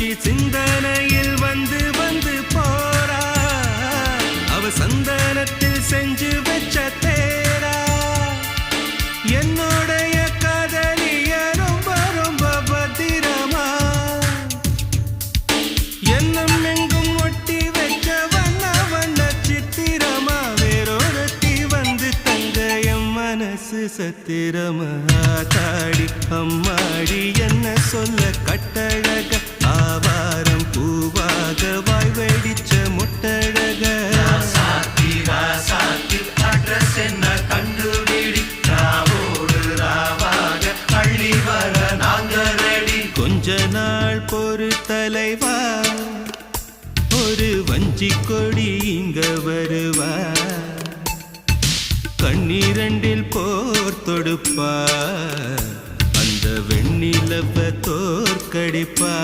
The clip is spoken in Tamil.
மீனாட்சி சிந்தனையில் வந்து வந்து போறா அவ சந்தனத்தில் செஞ்சு வச்ச தேரா என்னுடைய காதலிய ரொம்ப ரொம்ப பத்திரமா என்னும் எங்கும் ஒட்டி வச்ச வண்ண வண்ண சித்திரமா வேறொருத்தி வந்து தங்க என் மனசு சத்திரமா தாடி அம்மாடி என்ன சொல்ல கட்டழக ஆவாரம் பூவாக வாய் வெடிச்ச முட்டழக அட்ரஸ் என்ன கண்டுபிடி ராவோடு ராவாக அள்ளி வர நாங்க ரெடி கொஞ்ச நாள் பொறு தலைவா ஒரு வஞ்சி கொடி இங்க வருவா கண்ணீரண்டில் போர் தொடுப்பா அந்த வெண்ணிலவ தோற்கடிப்பா